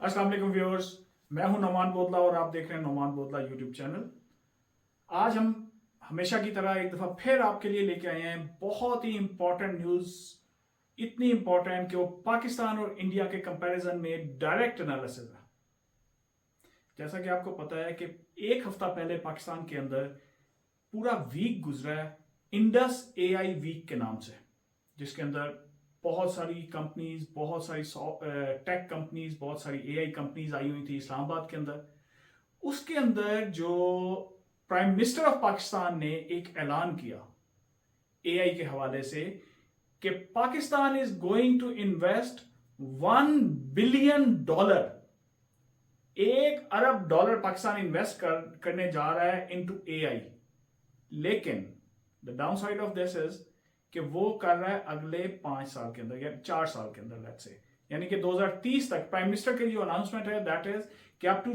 अस्सलाम वालेकुम व्यूअर्स, मैं हूं नोमान बोदला और आप देख रहे हैं नोमान बोदला यूट्यूब चैनल। आज हम हमेशा की तरह एक दफ़ा फिर आपके लिए लेके आए हैं बहुत ही इंपॉर्टेंट न्यूज़। इतनी इंपॉर्टेंट कि वो पाकिस्तान और इंडिया के कंपैरिजन में डायरेक्ट एनालिसिस है। जैसा कि आपको पता है कि एक हफ्ता पहले पाकिस्तान के अंदर पूरा वीक गुजरा है इंडस एआई वीक के नाम से, जिसके अंदर बहुत सारी कंपनीज, बहुत सारी टेक कंपनीज, बहुत सारी एआई कंपनीज आई हुई थी इस्लामाबाद के अंदर। उसके अंदर जो प्राइम मिनिस्टर ऑफ पाकिस्तान ने एक ऐलान किया एआई के हवाले से कि Pakistan is going to invest $1 billion, $1 अरब पाकिस्तान इन्वेस्ट करने जा रहा है इनटू एआई। लेकिन the downside of this is कि वो कर रहा है अगले 5 साल के अंदर या 4 साल के अंदर, लेट्स से, यानी कि 2030 तक। प्राइम मिनिस्टर की जो अनाउंसमेंट है दैट इज कि up to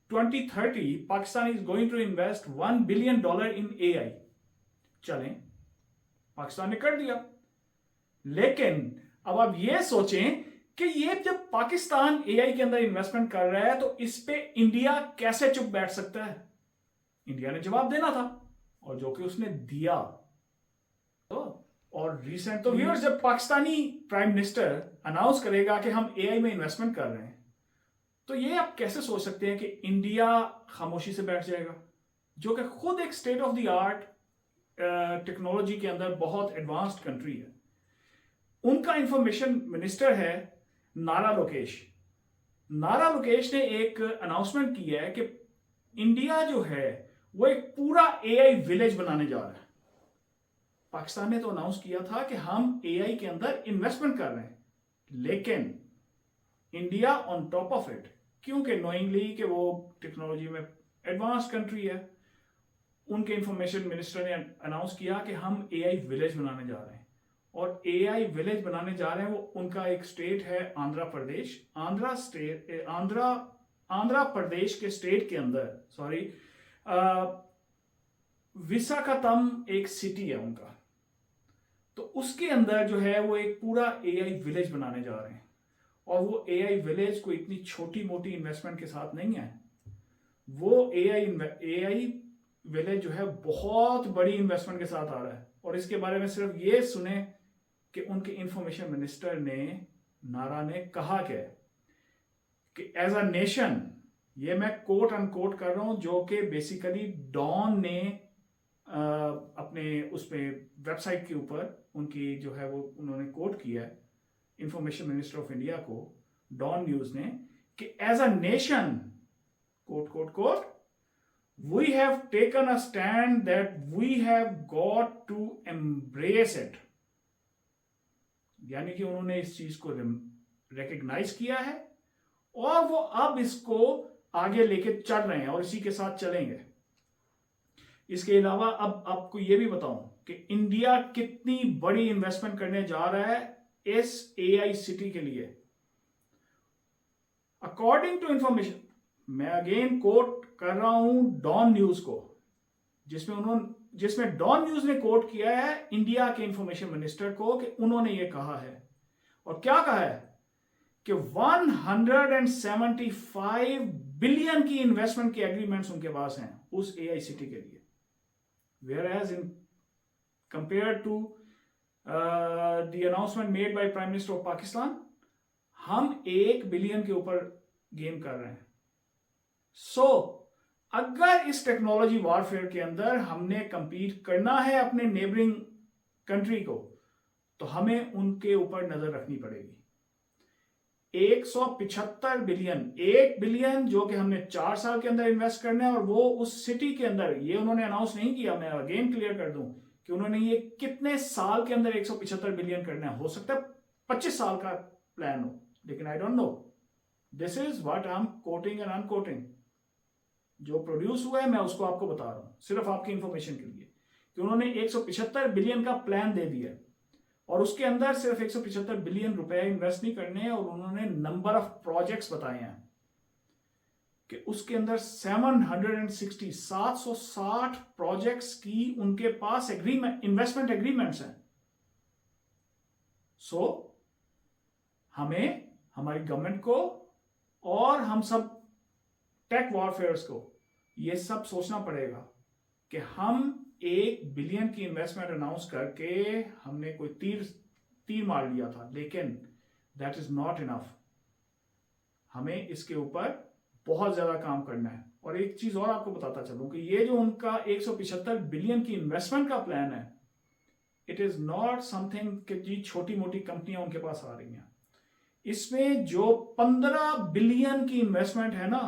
2030 Pakistan is going to invest $1 billion in AI. चलें, पाकिस्तान ने कर दिया। लेकिन अब आप ये सोचें कि ये जब पाकिस्तान एआई के अंदर इन्वेस्टमेंट कर रहा है तो इस पे इंडिया कैसे चुप बैठ सकता है? इंडिया ने जवाब देना था और जो कि उसने दिया। और रिसेंट तो व्यूअर्स, जब पाकिस्तानी प्राइम मिनिस्टर अनाउंस करेगा कि हम एआई में इन्वेस्टमेंट कर रहे हैं, तो ये आप कैसे सोच सकते हैं कि इंडिया खामोशी से बैठ जाएगा, जो कि खुद एक state of the art technology के अंदर बहुत एडवांस्ड कंट्री है। उनका इंफॉर्मेशन मिनिस्टर है नारा लोकेश। नारा लोकेश ने एक अनाउंसमेंट की है कि इंडिया जो है वो एक पूरा एआई विलेज बनाने जा रहा है। पाकिस्तान ने तो अनाउंस किया था कि हम एआई के अंदर इन्वेस्टमेंट कर रहे हैं, लेकिन India on top of it, क्योंकि नोइंगली कि वो टेक्नोलॉजी में एडवांस कंट्री है, उनके इंफॉर्मेशन मिनिस्टर ने अनाउंस किया कि हम एआई विलेज बनाने जा रहे हैं। और एआई विलेज बनाने जा रहे हैं, वो उनका एक स्टेट है आंध्र प्रदेश। आंध्र प्रदेश के स्टेट के अंदर विशाखापट्टनम एक सिटी है उनका, तो उसके अंदर जो है वो एक पूरा एआई विलेज बनाने जा रहे हैं। और वो एआई विलेज कोई इतनी छोटी मोटी इन्वेस्टमेंट के साथ नहीं है। वो एआई विलेज जो है बहुत बड़ी इन्वेस्टमेंट के साथ आ रहा है। और इसके बारे में सिर्फ ये सुने कि उनके इंफॉर्मेशन मिनिस्टर ने, नारा ने कहा क्या है कि एज अ नेशन, ये मैं कोट अनकोट कर रहा हूं, जो कि बेसिकली डॉन ने अपने उस पे वेबसाइट के ऊपर उनकी जो है वो उन्होंने कोट किया है इंफॉर्मेशन मिनिस्टर ऑफ इंडिया को, डॉन न्यूज ने, कि as a nation, quote quote quote, we have taken a stand that we have got to embrace it. यानी कि उन्होंने इस चीज को रिकग्नाइज किया है और वो अब इसको आगे लेके चल रहे हैं और इसी के साथ चलेंगे। इसके अलावा अब आपको यह भी बताऊं कि इंडिया कितनी बड़ी इन्वेस्टमेंट करने जा रहा है इस एआई सिटी के लिए। अकॉर्डिंग टू इंफॉर्मेशन, मैं अगेन कोट कर रहा हूं डॉन न्यूज को, जिसमें डॉन न्यूज ने कोट किया है इंडिया के इंफॉर्मेशन मिनिस्टर को कि उन्होंने ये कहा है। और क्या कहा है कि 175 बिलियन की इन्वेस्टमेंट के एग्रीमेंट्स उनके पास हैं उस एआई सिटी के लिए। Whereas in compared to the announcement made by Prime Minister of Pakistan, हम 1 बिलियन के ऊपर गेम कर रहे हैं। सो अगर इस टेक्नोलॉजी वॉरफेयर के अंदर हमने कंपीट करना है अपने नेबरिंग कंट्री को, तो हमें उनके ऊपर नजर रखनी पड़ेगी। 175 बिलियन, 1 बिलियन जो कि हमने 4 साल के अंदर इन्वेस्ट करना है, और वो उस सिटी के अंदर। ये उन्होंने अनाउंस नहीं किया, मैं अगेन क्लियर कर दूं कि उन्होंने ये कितने साल के अंदर 175 बिलियन करना है। हो सकता है 25 साल का प्लान हो, लेकिन I don't know. This is what I am quoting and unquoting. जो प्रोड्यूस हुआ है मैं उसको आपको बता रहा हूं, सिर्फ आपकी इंफॉर्मेशन के लिए, कि उन्होंने 175 बिलियन का प्लान दे दिया है और उसके अंदर सिर्फ 175 बिलियन रुपए इन्वेस्ट नहीं करने हैं। और उन्होंने नंबर ऑफ प्रोजेक्ट्स बताए हैं कि उसके अंदर 760 प्रोजेक्ट्स की उनके पास इन्वेस्टमेंट एग्रीमेंट्स हैं। सो हमें, हमारी गवर्नमेंट को और हम सब टेक वॉरफेयर्स को ये सब सोचना पड़ेगा कि हम 1 बिलियन की इन्वेस्टमेंट अनाउंस करके हमने कोई तीर मार लिया था, लेकिन दैट इज नॉट इनफ। हमें इसके ऊपर बहुत ज्यादा काम करना है। और एक चीज और आपको बताता चलूं कि ये जो उनका 175 बिलियन की इन्वेस्टमेंट का प्लान है, इट इज नॉट समथिंग कि जी छोटी मोटी कंपनियां उनके पास आ रही हैं। इसमें जो 15 बिलियन की इन्वेस्टमेंट है ना,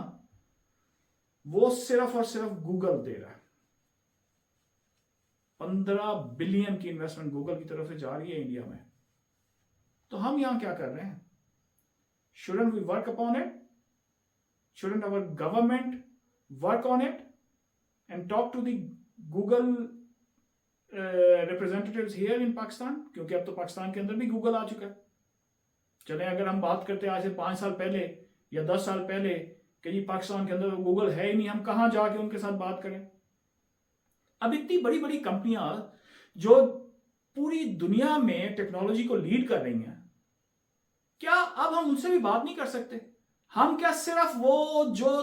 वो सिर्फ और सिर्फ गूगल दे रहा है। 15 बिलियन की इन्वेस्टमेंट गूगल की तरफ से जा रही है इंडिया में। तो हम यहां क्या कर रहे हैं? Shouldn't we work upon it? Shouldn't our government work on it and talk to the Google representatives here in Pakistan? क्योंकि अब तो पाकिस्तान के अंदर भी गूगल आ चुका है। चले अगर हम बात करते हैं आज से 5 साल पहले या 10 साल पहले कि जी पाकिस्तान के अंदर गूगल है ही नहीं, हम कहां जाके उनके साथ बात करें? अब इतनी बड़ी बड़ी कंपनियां जो पूरी दुनिया में टेक्नोलॉजी को लीड कर रही हैं, क्या अब हम उनसे भी बात नहीं कर सकते? हम क्या सिर्फ वो जो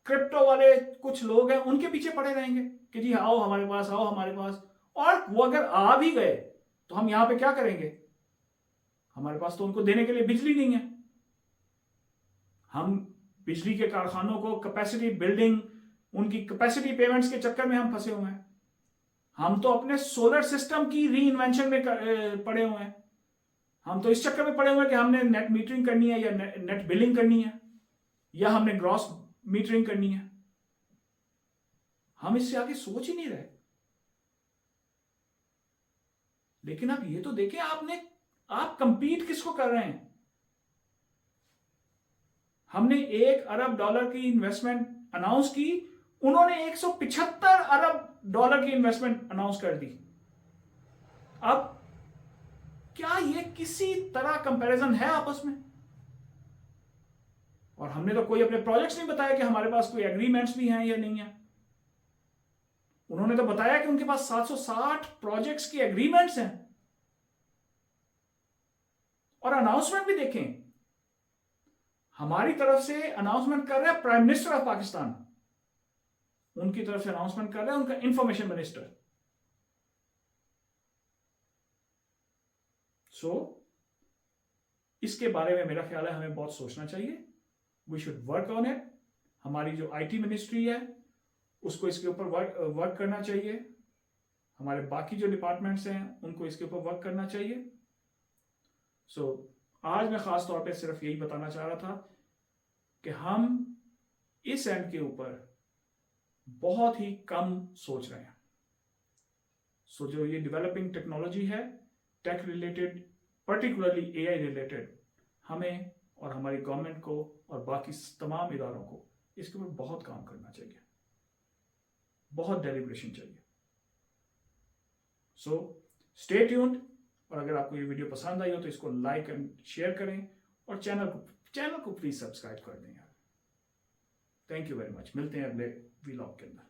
क्रिप्टो वाले कुछ लोग हैं उनके पीछे पड़े रहेंगे कि जी आओ हमारे पास, आओ हमारे पास? और वो अगर आ भी गए तो हम यहां पे क्या करेंगे? हमारे पास तो उनको देने के लिए बिजली नहीं है। हम बिजली के कारखानों को कैपेसिटी बिल्डिंग, उनकी कैपेसिटी पेमेंट्स के चक्कर में हम फंसे हुए हैं। हम तो अपने सोलर सिस्टम की री इन्वेंशन में पड़े हुए हैं। हम तो इस चक्कर में पड़े हुए हैं कि हमने नेट मीटरिंग करनी है या नेट बिलिंग करनी है या हमने ग्रॉस मीटरिंग करनी है। हम इससे आगे सोच ही नहीं रहे। लेकिन आप ये तो देखें, आप कंपीट किसको कर रहे हैं? हमने $1 अरब की इन्वेस्टमेंट अनाउंस की, उन्होंने $175 अरब की इन्वेस्टमेंट अनाउंस कर दी। अब क्या ये किसी तरह कंपैरिजन है आपस में? और हमने तो कोई अपने प्रोजेक्ट्स नहीं बताया कि हमारे पास कोई एग्रीमेंट्स भी हैं या नहीं है। उन्होंने तो बताया कि उनके पास 760 प्रोजेक्ट्स की एग्रीमेंट्स हैं। और अनाउंसमेंट भी देखें, हमारी तरफ से अनाउंसमेंट कर रहा है प्राइम मिनिस्टर ऑफ पाकिस्तान, उनकी तरफ से अनाउंसमेंट कर रहा है उनका इंफॉर्मेशन मिनिस्टर। इसके बारे में मेरा ख्याल है हमें बहुत सोचना चाहिए। We should work on it. हमारी जो IT मिनिस्ट्री है उसको इसके ऊपर वर्क करना चाहिए। हमारे बाकी जो डिपार्टमेंट्स हैं उनको इसके ऊपर वर्क करना चाहिए। आज मैं खास तौर पे सिर्फ यही बताना चाह रहा था कि हम इस एंड के ऊपर बहुत ही कम सोच रहे हैं। जो ये डेवलपिंग टेक्नोलॉजी है, tech related, particularly AI related, हमें और हमारी गवर्नमेंट को और बाकी तमाम इदारों को इसके ऊपर बहुत काम करना चाहिए, बहुत डेलिब्रेशन चाहिए। Stay tuned. और अगर आपको ये वीडियो पसंद आई हो तो इसको लाइक एंड शेयर करें और चैनल को प्लीज सब्सक्राइब कर दें यार। Thank you very much. मिलते हैं अगले व्लॉग के अंदर।